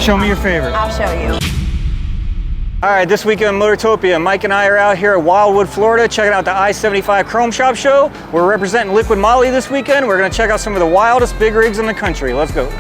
Show me your favorite. I'll show you. All right, this weekend in Motortopia, Mike and I are out here at Wildwood, Florida, checking out the I-75 Chrome Shop Show. We're representing Liquid Moly this weekend. We're gonna check out some of the wildest big rigs in the country. Let's go.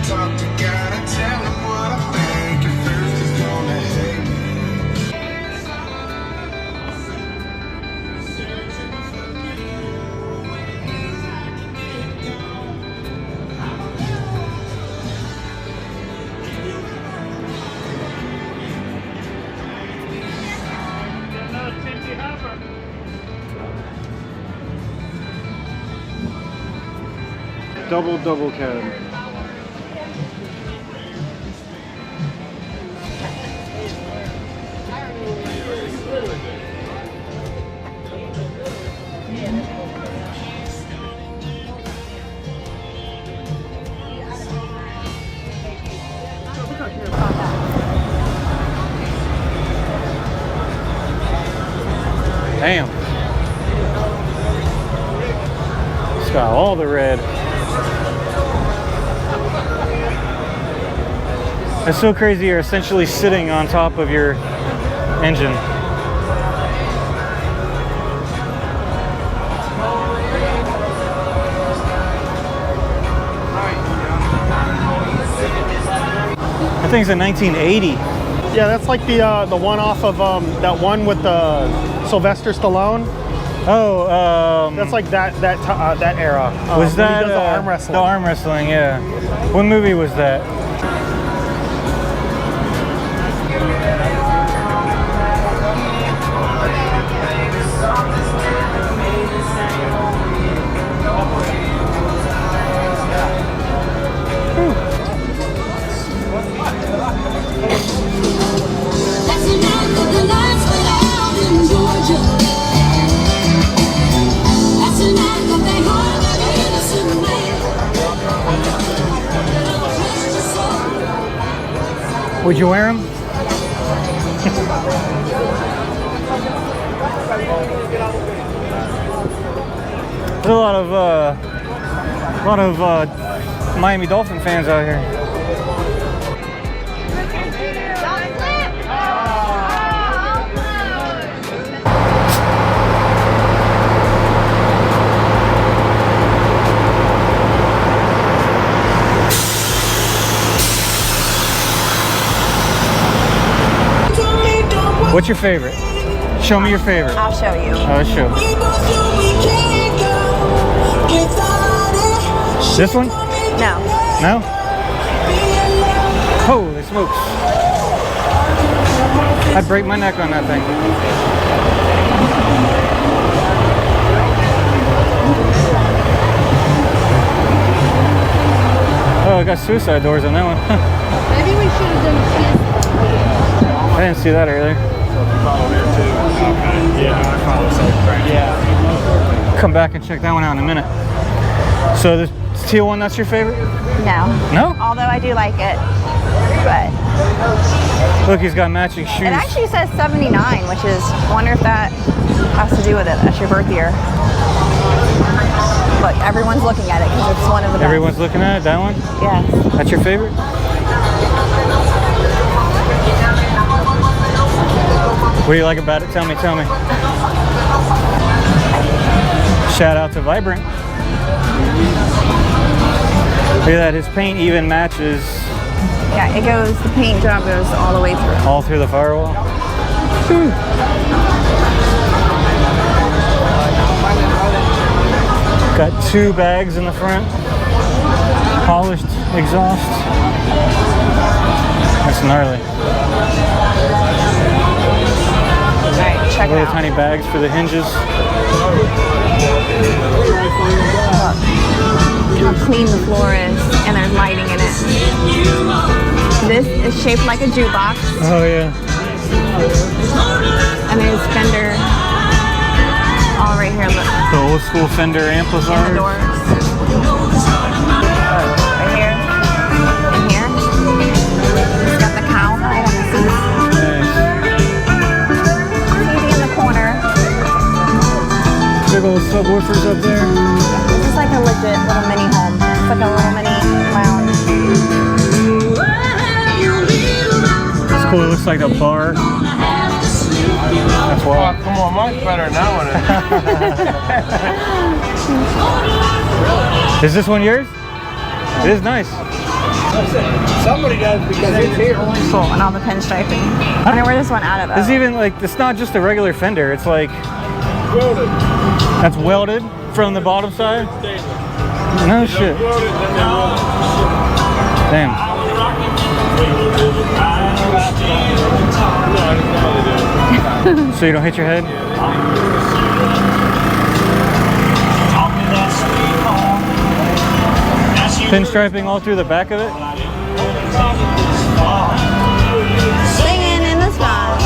Talk to God and tell him what I think. At first he's gonna hate Double cab. Damn. It's got all the red. It's so crazy, you're essentially sitting on top of your engine. That thing's a 1980. Yeah, that's like the one off of that one with the Sylvester Stallone. Oh, That's like that era. was when he that does the arm wrestling? The arm wrestling, yeah. What movie was that? Would you wear them? There's a lot of Miami Dolphin fans out here. What's your favorite? Show me your favorite. I'll show you. Let's show. This one? No. No? Holy smokes. I'd break my neck on that thing. Oh, I got suicide doors on that one. Maybe we should have done I didn't see that earlier. Come back and check that one out in a minute. So this teal one, that's your favorite? No. No? Although I do like it, but Look, he's got matching shoes. it actually says 79, which is, I wonder if that has to do with it. That's your birth year. But everyone's looking at it because it's one of the best. Everyone's looking at it, that one? Yes. That's your favorite? What do you like about it? Tell me, tell me. Shout out to Vibrant. Look at that, his paint even matches. Yeah, it goes, the paint job goes all the way through. All through the firewall. Whew. Got 2 bags in the front. Polished exhaust. That's gnarly. Alright, check it Little out. tiny bags for the hinges. How clean the floor is, and there's lighting in it. This is shaped like a jukebox, Oh yeah. and there's Fender all right here. Look, The old school Fender in the amplifier. doors. Right here, and here. It's got the cowhide on the seats. Nice. TV in the corner. Big old subwoofers up there. This is like a legit little mini home. It's like a little mini lounge. It's cool. It looks like a bar. That's wild. Come on, much better than that one. Is this one yours? It is nice. Somebody does because it's here. Cool, and all the pinstriping. I wonder where this one out of though. It's even like, it's not just a regular fender. It's like, Welded. that's welded from the bottom side. No shit. Damn. So you don't hit your head? Pinstriping all through the back of it? Singing in the sky.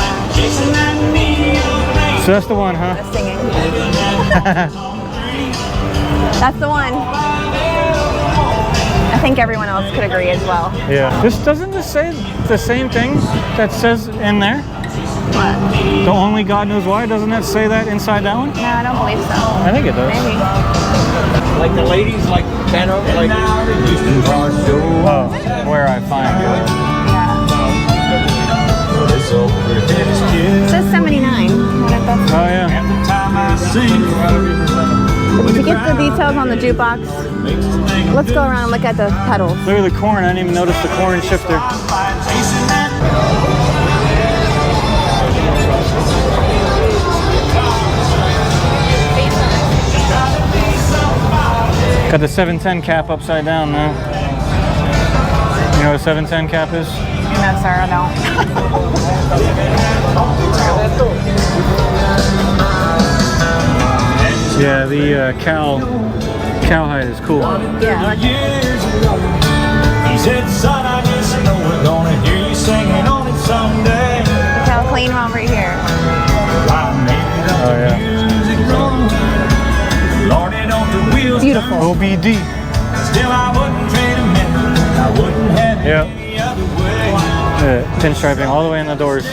So that's the one, huh? That's singing. That's the one. I think everyone else could agree as well. Yeah. Doesn't this say the same thing that says in there? What? The only God knows why? Doesn't that say that inside that one? No, I don't believe so. I think it does. Maybe. Like the ladies, like Benno, like used to charge Oh, where I find you. It says 79. Oh yeah. To get the details on the jukebox, let's go around and look at the pedals. Look at the corn. I didn't even notice the corn shifter. Got the 710 cap upside down now. You know what a 710 cap is? No, sir, I don't. Yeah, the cowhide is cool. Yeah, like He said, son, I just know we're gonna hear you singing on it someday. look how clean one right here. Oh yeah. Lord, it on the wheels. Beautiful. OBD. Still, I wouldn't trade a minute. I wouldn't have it Yep. any other way. Pinstriping all the way in the doors.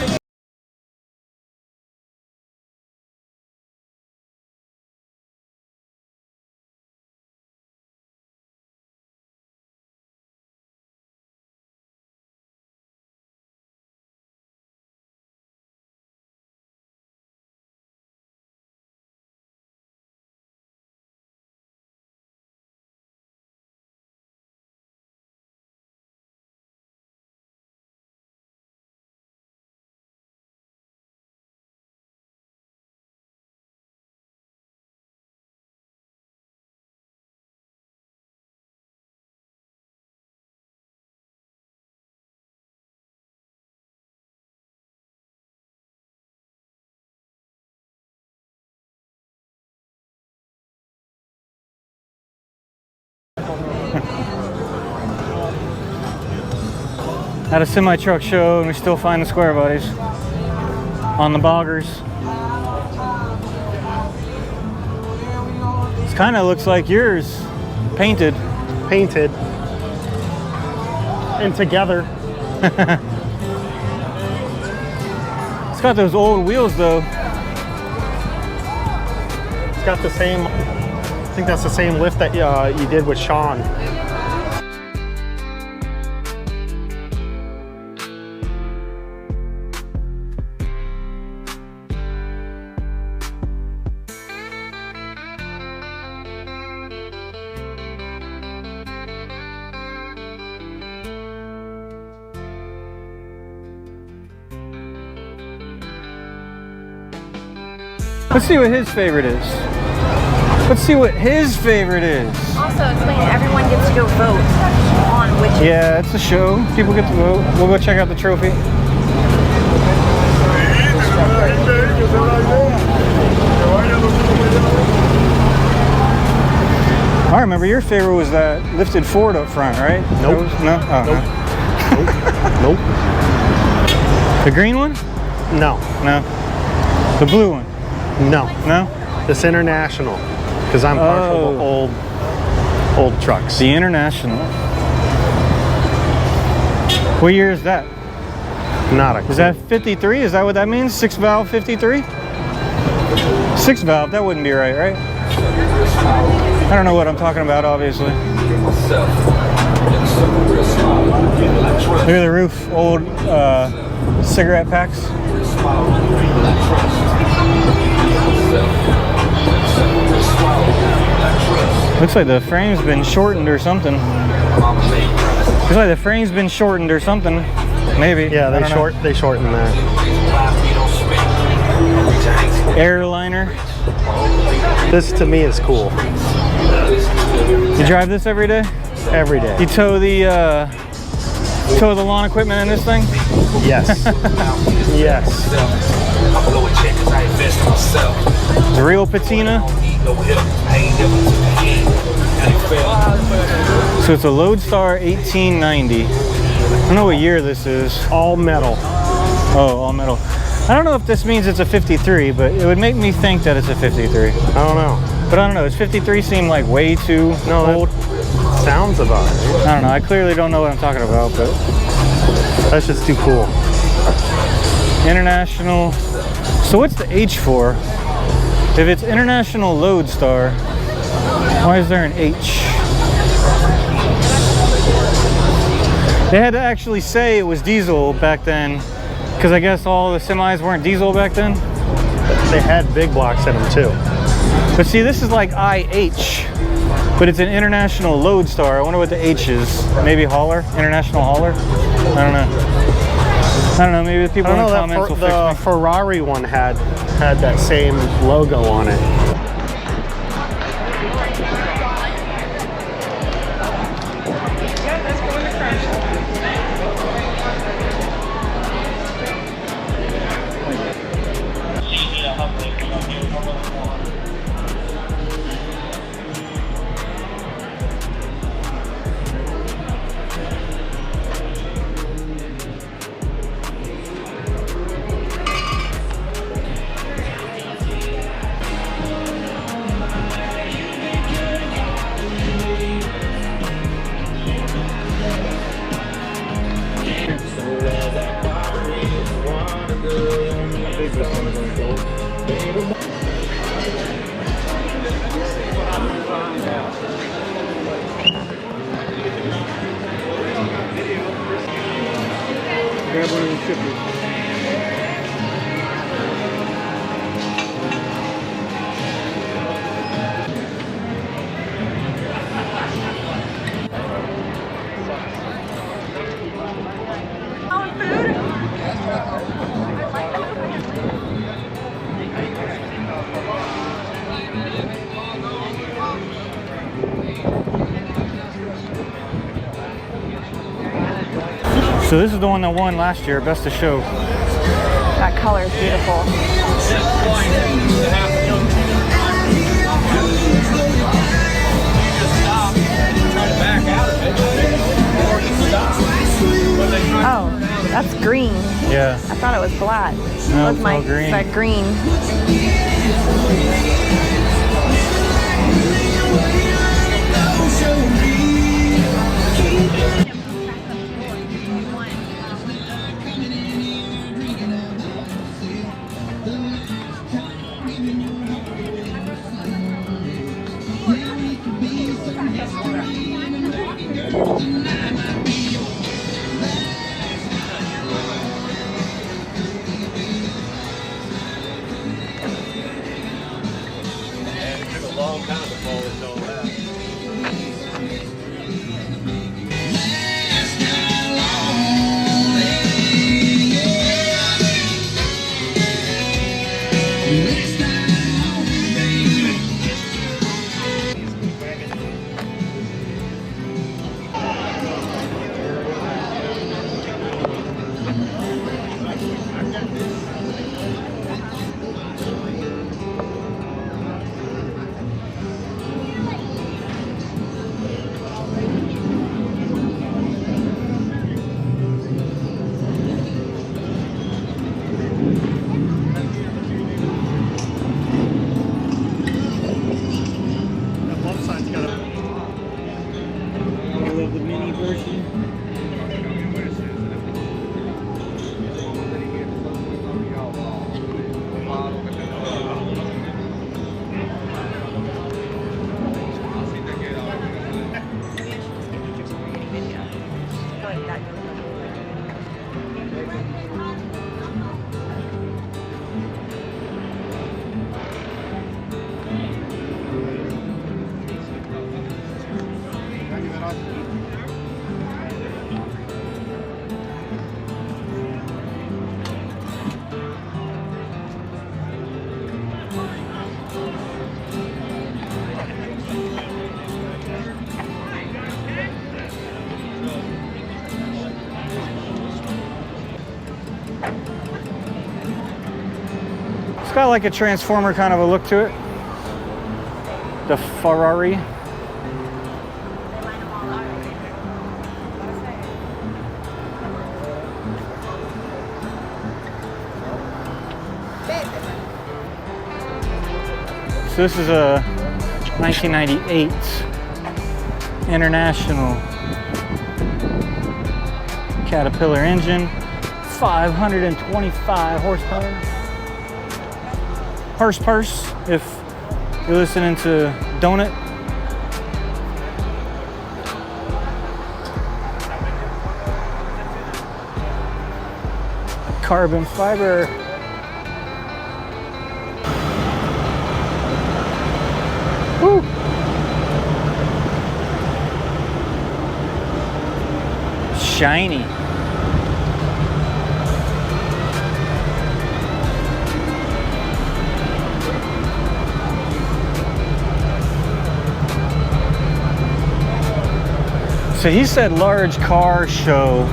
At a semi-truck show, and we still find the square bodies on the boggers. This kind of looks like yours, painted. Painted. And together. It's got those old wheels though. It's got the same, I think that's the same lift that you did with Sean. Let's see what his favorite is. Let's see what his favorite is. Also, explain everyone gets to go vote on which. Yeah, it's a show. People get to vote. We'll go check out the trophy. I remember your favorite was that lifted Ford up front, right? Nope. No? Oh, Nope. no. The green one? No. No. The blue one? No. No? This International, because I'm partial to old trucks. The International. What year is that? Not a clue. Is that 53? Is that what that means? 6 valve 53? 6 valve, that wouldn't be right? I don't know what I'm talking about, obviously. Look at the roof, old cigarette packs. Looks like the frame's been shortened or something. Looks like the frame's been shortened or something. Maybe. Yeah, they shortened that. Airliner. This to me is cool. You drive this every day? Every day. You tow the lawn equipment in this thing? Yes. Yes. It's a real patina. So it's a Lodestar 1890. I don't know what year this is. All metal. Oh, all metal. I don't know if this means it's a 53, but it would make me think that it's a 53. I don't know. But I don't know. Does 53 seem like way too old? Sounds about it. I don't know. I clearly don't know what I'm talking about, but That's just too cool. International. So what's the H for? If it's International Lodestar, why is there an H? They had to actually say it was diesel back then, because I guess all the semis weren't diesel back then. They had big blocks in them too. But see, this is like IH, but it's an International Lodestar. I wonder what the H is. Maybe hauler? International hauler? I don't know. I don't know, maybe the people in the comments will fix me. The Ferrari one had that same logo on it. Grab one of the shippers. So this is the one that won last year, Best of Show. That color is beautiful. Oh, that's green. Yeah. I thought it was black. No, Look, it's all green. That green. got like a transformer kind of a look to it. The Ferrari. So this is a 1998 International Caterpillar engine, 525 horsepower. Purse, if you're listening to Donut. Carbon fiber. Woo. Shiny. So he said large car show,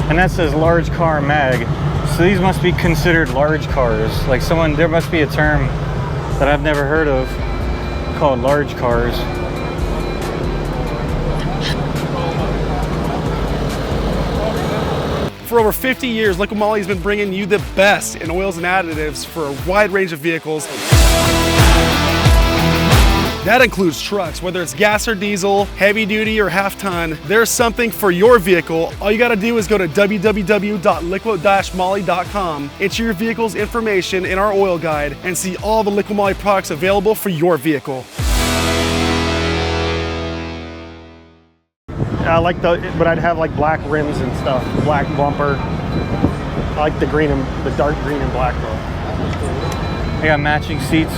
and that says large car mag. So these must be considered large cars. Like there must be a term that I've never heard of called large cars. For over 50 years, Liquid Moly has been bringing you the best in oils and additives for a wide range of vehicles. That includes trucks, whether it's gas or diesel, heavy duty or half ton, there's something for your vehicle. All you gotta do is go to www.liquid-moly.com, enter your vehicle's information in our oil guide, and see all the Liquid Moly products available for your vehicle. I like but I'd have like black rims and stuff, black bumper. I like the dark green and black though. I got matching seats.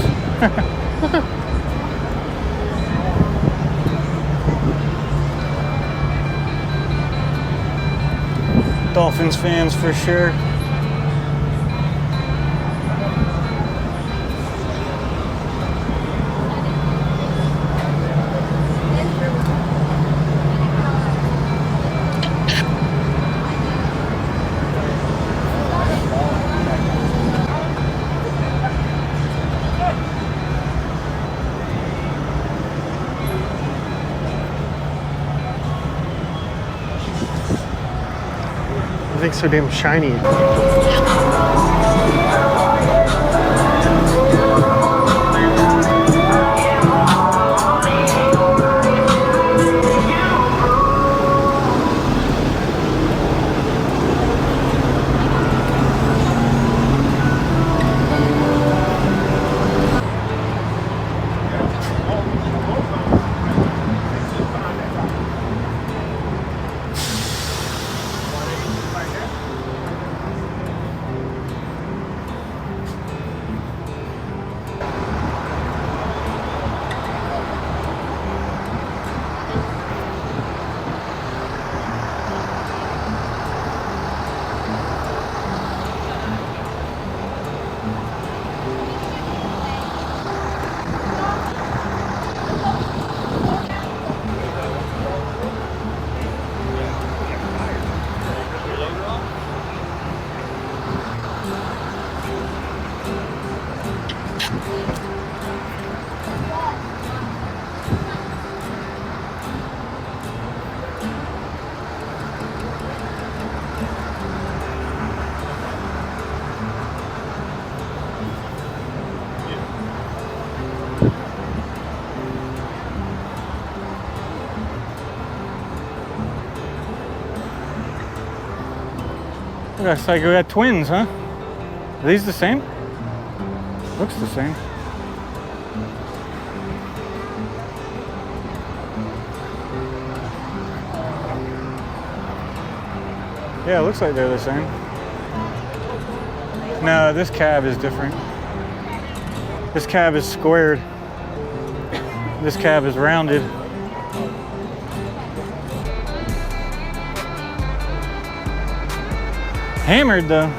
Dolphins fans for sure. Everything's so damn shiny. Looks like we got twins, huh? Are these the same? Looks the same. Yeah, it looks like they're the same. No, this cab is different. This cab is squared. This cab is rounded. Hammered though.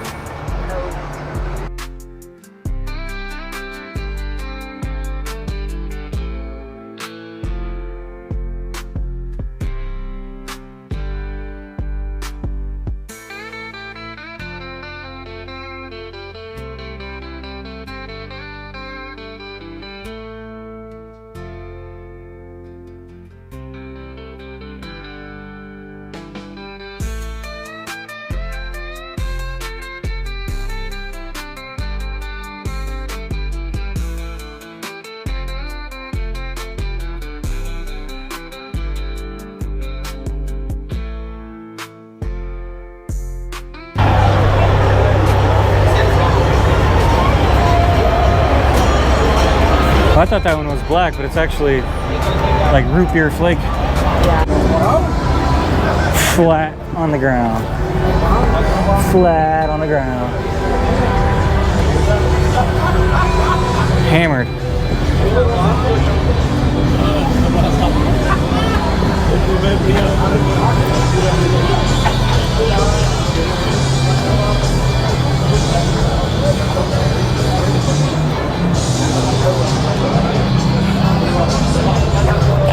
I thought that one was black, but it's actually like root beer flake. Flat on the ground. Flat on the ground. Hammered.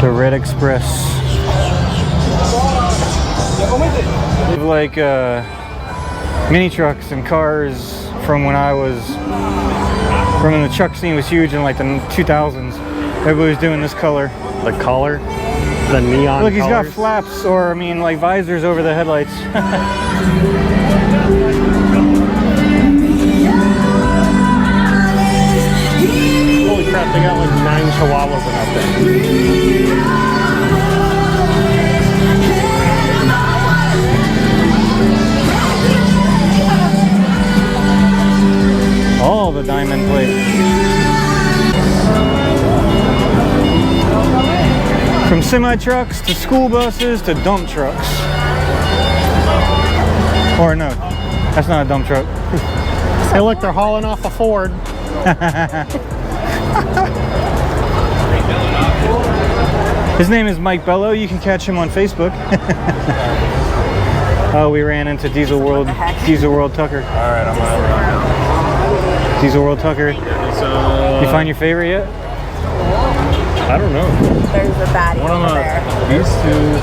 The Red Express. Like mini trucks and cars from when the truck scene was huge in like the 2000s. Everybody was doing this color. The color, the neon. Look, he's got colors. flaps, or I mean, like visors over the headlights. Holy crap! They got like 9 chihuahuas in that thing. All the diamond plate. From semi trucks to school buses to dump trucks. Or no, that's not a dump truck. Hey, look, they're hauling off a Ford. His name is Mike Bello. You can catch him on Facebook. Oh, we ran into Diesel World Tucker. All right, I'm out. Diesel World Tucker. You find your favorite yet? I don't know. There's a baddie over there. These two,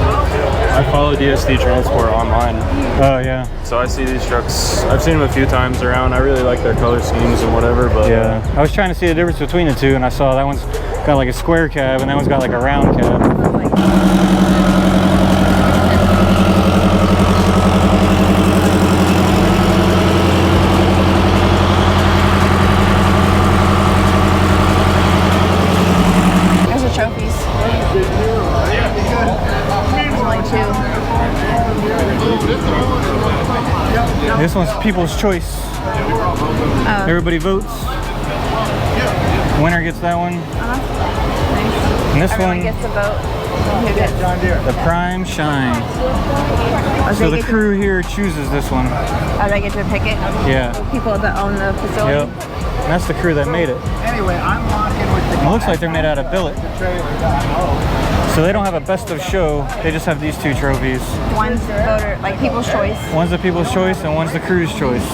I follow DSD Transport online. Oh yeah. So I see these trucks. I've seen them a few times around. I really like their color schemes and whatever, but Yeah. I was trying to see the difference between the two, and I saw that one's got like a square cab, and that one's got like a round cab. There's the trophies. There's only 2. This one's People's Choice. Oh. Everybody votes. Winner gets that one. Nice. And this Everyone one, gets to vote. Who gets? the Prime Shine. Oh, So they the get to- crew here chooses this one. Oh, they get to pick it? Yeah. People that own the facility? Yep. And that's the crew that made it. Anyway, I'm walking with the It looks like they're made out of billet. So they don't have a best of show. They just have these 2 trophies. One's voter, like People's Choice. One's the People's Choice and one's the crew's choice.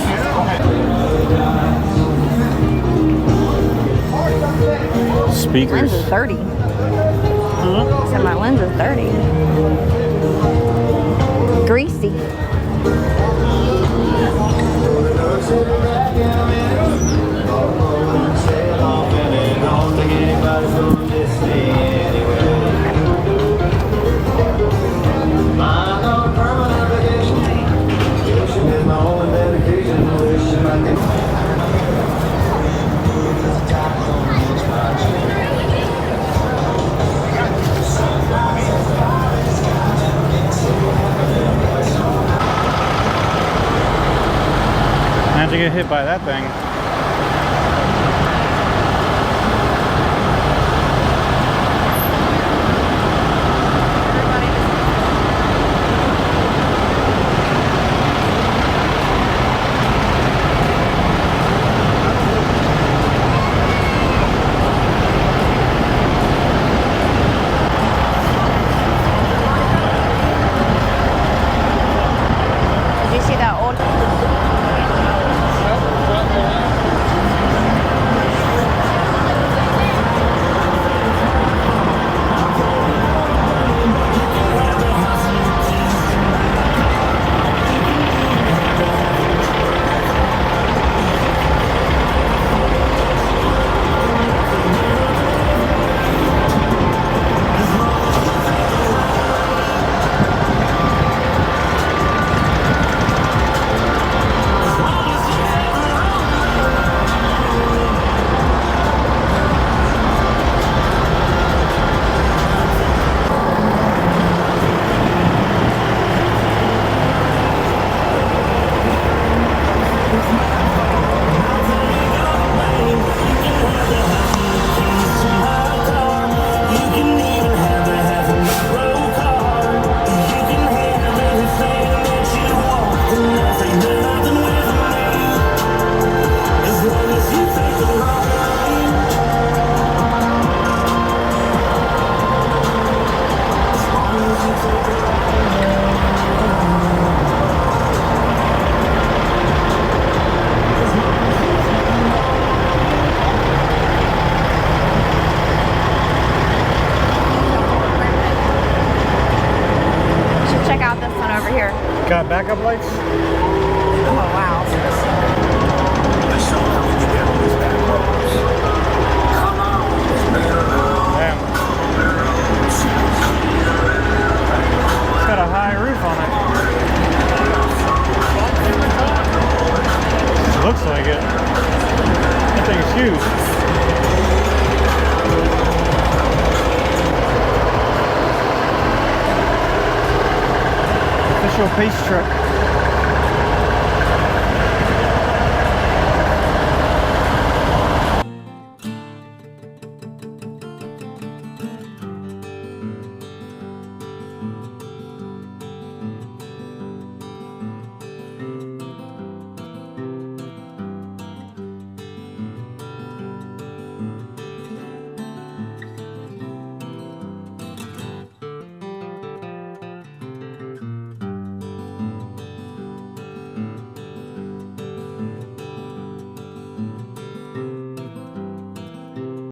Speakers. Lens is 30. So my lens is 30. Greasy. How'd you get hit by that thing? Did you see that old? Got backup lights? Oh, wow. Damn. It's got a high roof on it. Looks like it. That thing is huge. Official pace truck.